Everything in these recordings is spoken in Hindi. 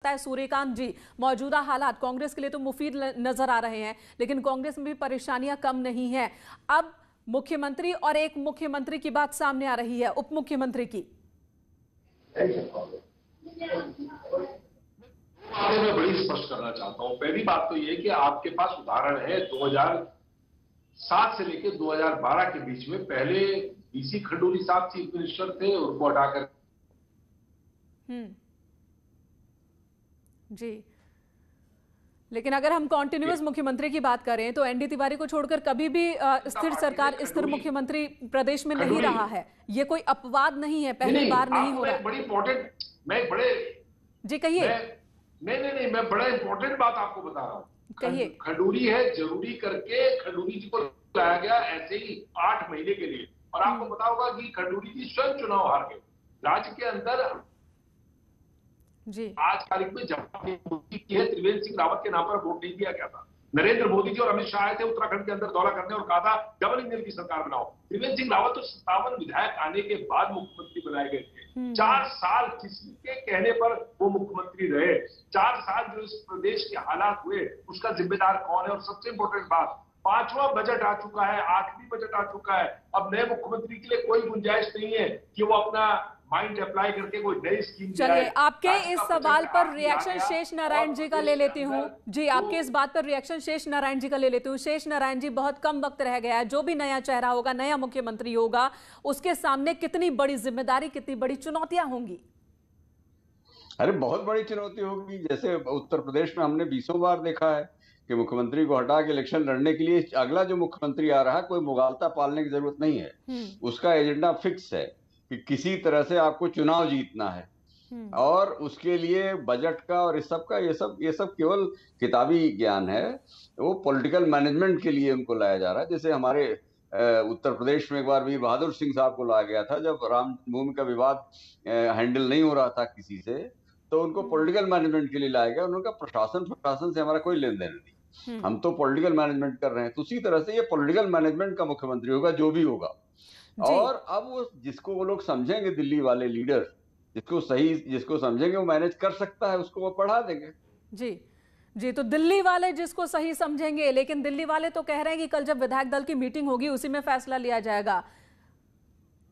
है सूर्यकांत जी, मौजूदा हालात कांग्रेस के लिए तो मुफीद नजर आ रहे हैं, लेकिन कांग्रेस में भी परेशानियां कम नहीं हैं। अब मुख्यमंत्री और एक मुख्यमंत्री की बात सामने आ रही है, उप मुख्यमंत्री की। मैं बड़ी स्पष्ट करना चाहता हूं। पहली बात तो यह कि आपके पास उदाहरण है 2007 से लेकर 2012 के बीच में पहले बीसी खंडूरी साहब चीफ मिनिस्टर थे, उनको हटाकर जी। लेकिन अगर हम कॉन्टिन्यूअस मुख्यमंत्री की बात करें तो एनडी तिवारी को छोड़कर कभी भी स्थिर सरकार, स्थिर मुख्यमंत्री प्रदेश में नहीं रहा है। ये कोई अपवाद नहीं है, पहली बार नहीं हो रहा है। बड़ी इंपॉर्टेंट, मैं बड़े जी कहिए। नहीं, मैं बड़ा इंपॉर्टेंट बात आपको बता रहा हूँ। कहिए। खंडूरी है, जरूरी करके खंडूरी जी को लाया गया ऐसे ही 8 महीने के लिए, और आपको पता होगा कि खंडूरी जी स्वयं चुनाव हार गए। राज्य के अंदर जी आज तारीख में जब की है, त्रिवेंद्र सिंह रावत के नाम पर वोट नहीं दिया गया था। नरेंद्र मोदी जी और अमित शाह आए थे उत्तराखंड के अंदर दौरा करने और कहा था डबल इंजन की सरकार बनाओ। त्रिवेंद्र सिंह रावत तो 57 विधायक आने के बाद मुख्यमंत्री बनाए गए थे। 4 साल किसी के कहने पर वो मुख्यमंत्री रहे। 4 साल जो इस प्रदेश के हालात हुए उसका जिम्मेदार कौन है? और सबसे इंपॉर्टेंट बात, 5वां बजट आ चुका है, 8वीं बजट आ चुका है। अब नए मुख्यमंत्री के लिए कोई गुंजाइश नहीं है कि वो अपना माइंड अप्लाई करके कोई नई स्कीम। चलिए, आपके इस सवाल पर रिएक्शन शेष नारायण जी का ले लेती हूँ। जी, आपके इस बात पर रिएक्शन शेष नारायण जी का ले लेती हूँ। शेष नारायण जी, बहुत कम वक्त रह गया है, जो भी नया चेहरा होगा, नया मुख्यमंत्री होगा, उसके सामने कितनी बड़ी जिम्मेदारी, कितनी बड़ी चुनौतियां होंगी? अरे बहुत बड़ी चुनौती होगी। जैसे उत्तर प्रदेश में हमने 20 बार देखा है कि मुख्यमंत्री को हटा के इलेक्शन लड़ने के लिए अगला जो मुख्यमंत्री आ रहा है, कोई मुगालता पालने की जरूरत नहीं है। उसका एजेंडा फिक्स है कि किसी तरह से आपको चुनाव जीतना है, और उसके लिए बजट का और इस सब का ये सब केवल किताबी ज्ञान है। वो पॉलिटिकल मैनेजमेंट के लिए उनको लाया जा रहा है। जैसे हमारे उत्तर प्रदेश में एक बार वीर बहादुर सिंह साहब को लाया गया था, जब राम जन्मभूमि का विवाद हैंडल नहीं हो रहा था किसी से, तो उनको पॉलिटिकल मैनेजमेंट के लिए लाया गया। उनका प्रशासन से हमारा कोई लेन देन नहीं, हम तो पॉलिटिकल मैनेजमेंट कर रहे हैं। तो उसी तरह से ये पॉलिटिकल मैनेजमेंट का मुख्यमंत्री होगा, जो भी होगा। और अब वो जिसको वो लोग समझेंगे, दिल्ली वाले लीडर जिसको समझेंगे वो मैनेज कर सकता है, उसको वो पढ़ा देंगे। जी, तो दिल्ली वाले जिसको सही समझेंगे, लेकिन दिल्ली वाले तो कह रहे हैं कि कल जब विधायक दल की मीटिंग होगी उसी में फैसला लिया जाएगा।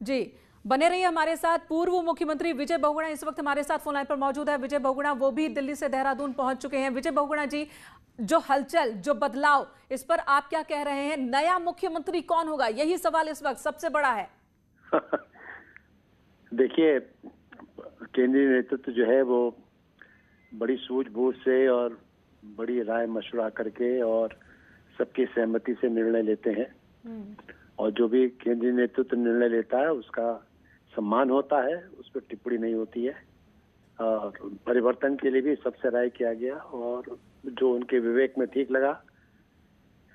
जी, बने रहिए हमारे साथ। पूर्व मुख्यमंत्री विजय बहुगुणा इस वक्त हमारे साथ फोन लाइन पर मौजूद है। विजय बहुगुणा, वो भी दिल्ली से देहरादून पहुंच चुके हैं। विजय बहुगुणा जी, जो हलचल, जो बदलाव, इस पर आप क्या कह रहे हैं? नया मुख्यमंत्री कौन होगा, यही सवाल इस वक्त सबसे बड़ा है। देखिए, केंद्रीय नेतृत्व जो है वो बड़ी सूझबूझ से और बड़ी राय मशवरा करके और सबकी सहमति से निर्णय लेते हैं, और जो भी केंद्रीय नेतृत्व निर्णय लेता है उसका सम्मान होता है, उस पर टिप्पणी नहीं होती है। और परिवर्तन के लिए भी सबसे राय किया गया, और जो उनके विवेक में ठीक लगा।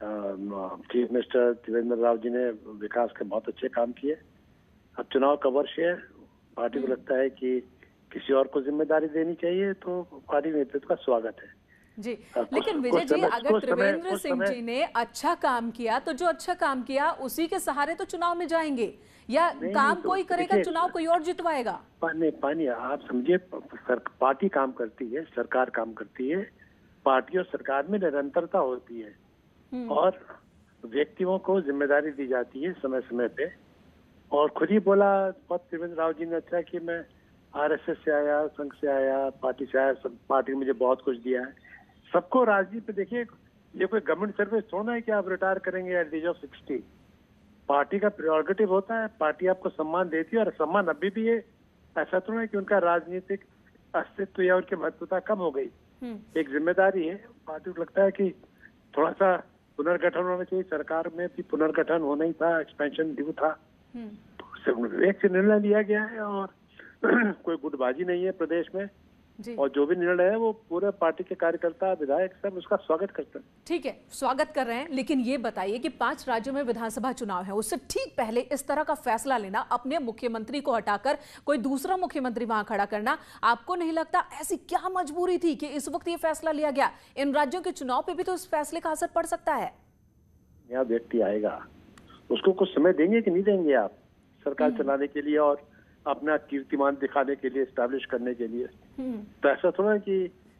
चीफ मिनिस्टर त्रिवेंद्र राव जी ने विकास के बहुत अच्छे काम किए। अब चुनाव का वर्ष है, पार्टी को लगता है कि किसी और को जिम्मेदारी देनी चाहिए, तो पार्टी नेतृत्व का स्वागत है। जी, लेकिन विजय जी, अगर त्रिवेंद्र सिंह जी ने अच्छा काम किया तो जो अच्छा काम किया उसी के सहारे तो चुनाव में जाएंगे, या काम कोई करेगा, चुनाव कोई और जितवाएगा? पानी आप समझिए, पार्टी काम करती है, सरकार काम करती है, पार्टी और सरकार में निरंतरता होती है, और व्यक्तियों को जिम्मेदारी दी जाती है समय समय पे। और खुद ही बोला त्रिवेंद्र राव जी ने, अच्छा कि मैं आरएसएस से आया, संघ से आया, पार्टी से आया, सब पार्टी ने मुझे बहुत कुछ दिया है। सबको राजनीति पे देखिए, ये कोई गवर्नमेंट सर्विस थोड़ा है कि आप रिटायर करेंगे at the age of 60। Party का प्रियोरिटी होता है, पार्टी आपको सम्मान देती है, और सम्मान अभी भी है। ऐसा तो नहीं कि उनका राजनीतिक अस्तित्व या उनकी महत्वता कम हो गई। एक जिम्मेदारी है, पार्टी को लगता है कि थोड़ा सा पुनर्गठन होना चाहिए। सरकार में भी पुनर्गठन होना ही था, एक्सपेंशन ड्यू था, तो एक से निर्णय लिया गया है, और कोई गुटबाजी नहीं है प्रदेश में। और जो भी निर्णय है वो पूरे पार्टी के कार्यकर्ता, विधायक सब उसका स्वागत करते हैं। ठीक है, स्वागत कर रहे हैं, लेकिन ये बताइए कि 5 राज्यों में विधानसभा चुनाव है, उससे ठीक पहले इस तरह का फैसला लेना, अपने मुख्यमंत्री को हटाकर कोई दूसरा मुख्यमंत्री वहां खड़ा करना, आपको नहीं लगता ऐसी क्या मजबूरी थी कि इस वक्त ये फैसला लिया गया? इन राज्यों के चुनाव पे भी तो इस फैसले का असर पड़ सकता है। यहाँ व्यक्ति आएगा, उसको कुछ समय देंगे कि नहीं देंगे आप सरकार चलाने के लिए और अपना कीर्तिमान दिखाने के लिए, एस्टैब्लिश करने के लिए? तो ऐसा थोड़ा कि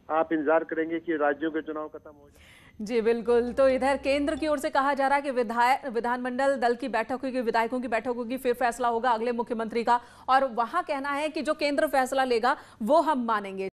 आप इंतजार करेंगे कि राज्यों के चुनाव खत्म हो जाए। जी बिल्कुल। तो इधर केंद्र की ओर से कहा जा रहा है कि विधानमंडल दल की बैठक होगी, विधायकों की बैठक होगी, फिर फैसला होगा अगले मुख्यमंत्री का, और वहां कहना है कि जो केंद्र फैसला लेगा वो हम मानेंगे।